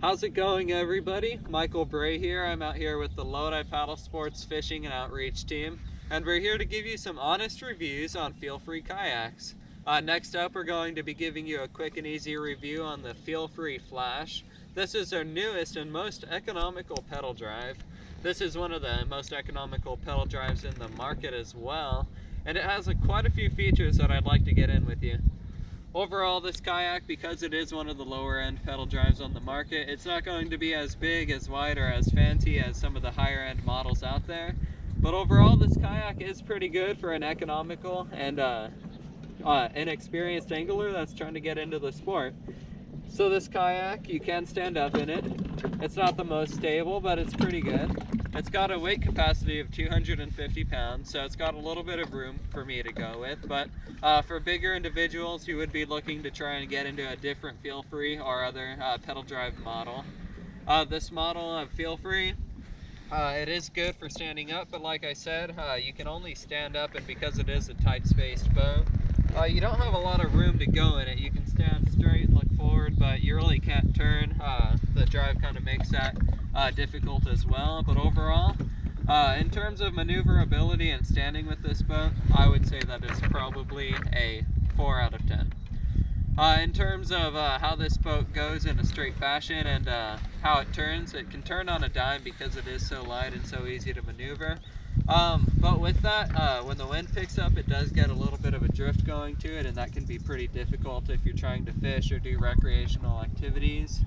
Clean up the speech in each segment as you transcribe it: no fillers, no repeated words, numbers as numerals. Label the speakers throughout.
Speaker 1: How's it going, everybody? Michael Bray here. I'm out here with the Lodi Paddlesports Fishing and Outreach team, and we're here to give you some honest reviews on Feelfree kayaks. Next up, we're going to be giving you a quick and easy review on the Feelfree Flash. This is our newest and most economical pedal drive. This is one of the most economical pedal drives in the market as well, and it has quite a few features that I'd like to get in with you. Overall, this kayak, because it is one of the lower end pedal drives on the market, it's not going to be as big, as wide, or as fancy as some of the higher end models out there. But overall, this kayak is pretty good for an economical and inexperienced angler that's trying to get into the sport. So this kayak, you can stand up in it. It's not the most stable, but it's pretty good. It's got a weight capacity of 250 pounds, so it's got a little bit of room for me to go with. But for bigger individuals who would be looking to try and get into a different Feelfree or other pedal drive model, this model of Feelfree, it is good for standing up, but like I said, you can only stand up, and because it is a tight-spaced boat, you don't have a lot of room to go in it. You can stand straight and look forward, but you really can't turn. The drive kind of makes that difficult as well. But overall, in terms of maneuverability and standing with this boat, I would say that it's probably a 4 out of 10. In terms of how this boat goes in a straight fashion and how it turns, it can turn on a dime because it is so light and so easy to maneuver. But with that, when the wind picks up, it does get a little bit of a drift going to it, and that can be pretty difficult if you're trying to fish or do recreational activities.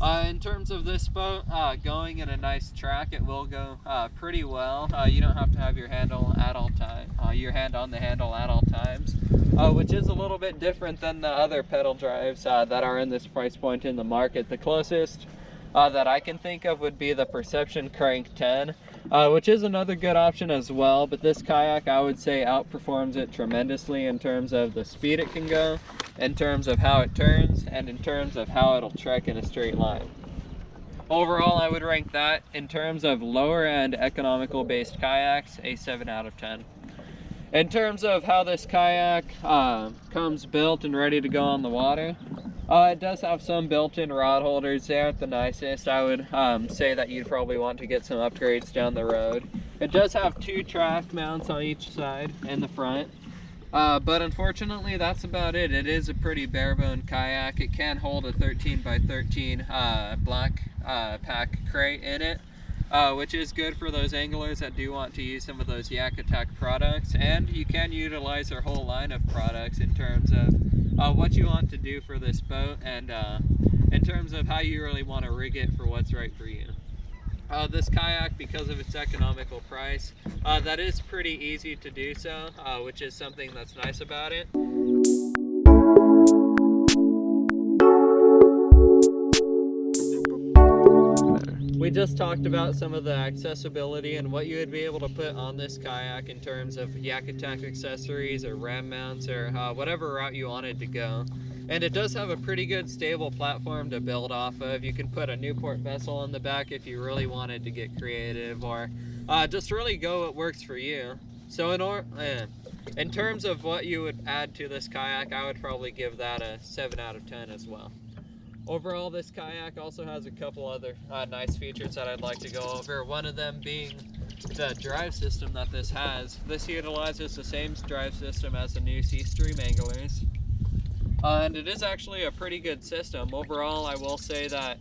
Speaker 1: In terms of this boat, going in a nice track, it will go pretty well. You don't have to have your handle at all time, your hand on the handle at all times, which is a little bit different than the other pedal drives that are in this price point in the market. The closest that I can think of would be the Perception Crank 10, which is another good option as well, but this kayak, I would say, outperforms it tremendously in terms of the speed it can go, in terms of how it turns, and in terms of how it'll trek in a straight line. Overall, I would rank that, in terms of lower end economical based kayaks, a 7 out of 10. In terms of how this kayak comes built and ready to go on the water, it does have some built-in rod holders. They aren't the nicest. I would say that you'd probably want to get some upgrades down the road. It does have 2 track mounts on each side in the front, but unfortunately that's about it. It is a pretty bare-bone kayak. It can hold a 13 by 13 black pack crate in it, which is good for those anglers that do want to use some of those Yak Attack products, and you can utilize their whole line of products in terms of what you want to do for this boat, and in terms of how you really want to rig it for what's right for you. This kayak, because of its economical price, that is pretty easy to do so, which is something that's nice about it. We just talked about some of the accessibility and what you would be able to put on this kayak in terms of Yak Attack accessories or ram mounts or whatever route you wanted to go. And it does have a pretty good stable platform to build off of. You can put a Newport vessel on the back if you really wanted to get creative, or just really go what works for you. So in terms of what you would add to this kayak, I would probably give that a 7 out of 10 as well. Overall, this kayak also has a couple other nice features that I'd like to go over. One of them being the drive system that this has. This utilizes the same drive system as the new C-Stream anglers. And it is actually a pretty good system. Overall, I will say that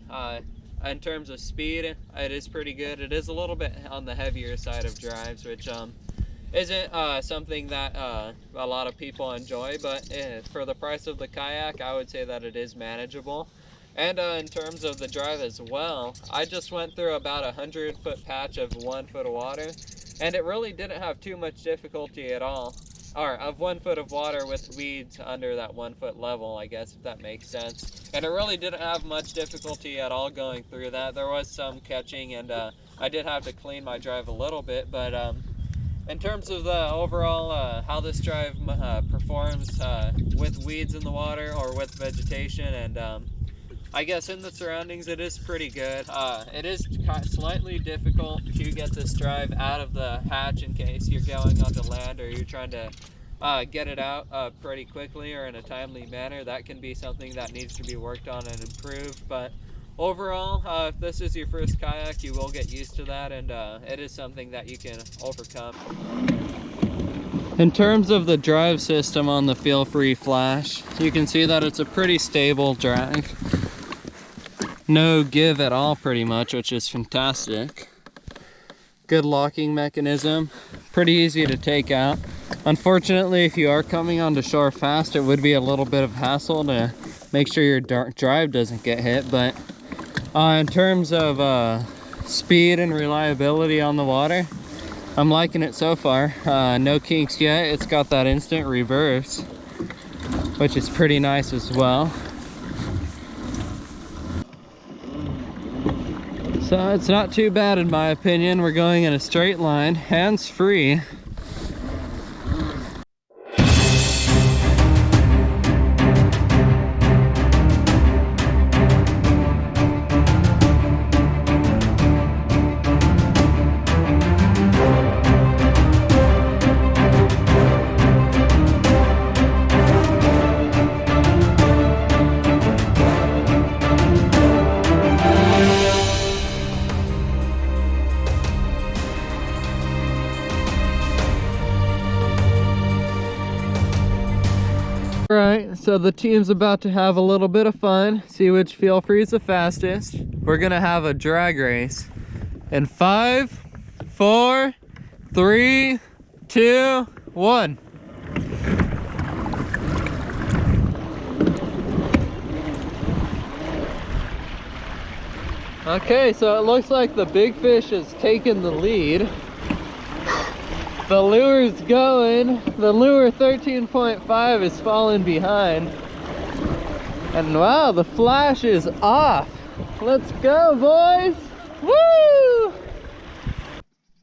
Speaker 1: in terms of speed, it is pretty good. It is a little bit on the heavier side of drives, which isn't something that a lot of people enjoy, but for the price of the kayak, I would say that it is manageable. And in terms of the drive as well, I just went through about a 100-foot patch of 1 foot of water, and it really didn't have too much difficulty at all. Or of 1 foot of water with weeds under that 1 foot level, I guess, if that makes sense. And it really didn't have much difficulty at all going through that. There was some catching, and I did have to clean my drive a little bit, but in terms of the overall how this drive performs with weeds in the water or with vegetation, and I guess in the surroundings, it is pretty good. It is slightly difficult to get this drive out of the hatch in case you're going onto land or you're trying to get it out pretty quickly or in a timely manner. That can be something that needs to be worked on and improved, but overall, if this is your first kayak, you will get used to that, and it is something that you can overcome. In terms of the drive system on the Feelfree Flash, you can see that it's a pretty stable drive. No give at all pretty much, which is fantastic. Good locking mechanism, pretty easy to take out. Unfortunately, if you are coming onto shore fast, it would be a little bit of hassle to make sure your drive doesn't get hit, but in terms of speed and reliability on the water, I'm liking it so far. No kinks yet. It's got that instant reverse, which is pretty nice as well. So it's not too bad in my opinion. We're going in a straight line, hands-free. Right, so the team's about to have a little bit of fun, see which Feelfree is the fastest. We're gonna have a drag race in 5, 4, 3, 2, 1. Okay, so it looks like the big fish has taken the lead. The lure's going. The lure 13.5 is falling behind. And wow, the flash is off. Let's go, boys! Woo!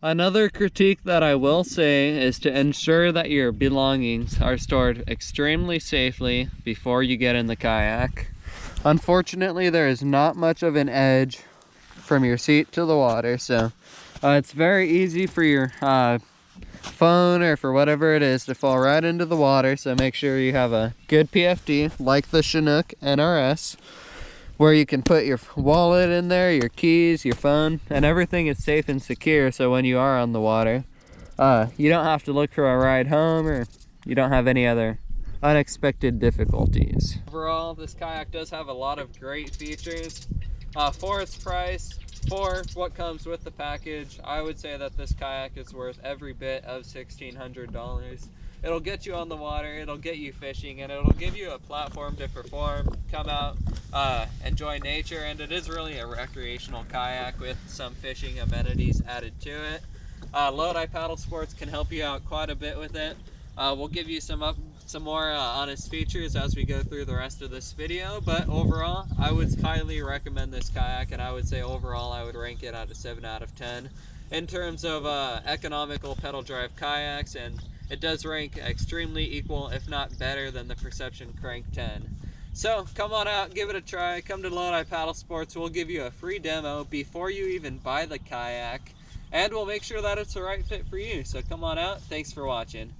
Speaker 1: Another critique that I will say is to ensure that your belongings are stored extremely safely before you get in the kayak. Unfortunately, there is not much of an edge from your seat to the water, so it's very easy for your phone or for whatever it is to fall right into the water. So make sure you have a good PFD like the Chinook NRS, where you can put your wallet in there, your keys, your phone, and everything is safe and secure. So when you are on the water, you don't have to look for a ride home, or you don't have any other unexpected difficulties. Overall, this kayak does have a lot of great features. For its price, for what comes with the package, I would say that this kayak is worth every bit of $1,600. It'll get you on the water, it'll get you fishing, and it'll give you a platform to perform, come out, enjoy nature, and it is really a recreational kayak with some fishing amenities added to it. Lodi Paddlesports can help you out quite a bit with it. We'll give you some more honest features as we go through the rest of this video, but overall I would highly recommend this kayak, and I would say overall I would rank it at a 7 out of 10 in terms of economical pedal drive kayaks, and it does rank extremely equal, if not better, than the Perception Crank 10. So come on out, give it a try, come to Lodi Paddlesports. We'll give you a free demo before you even buy the kayak, and we'll make sure that it's the right fit for you. So come on out. Thanks for watching.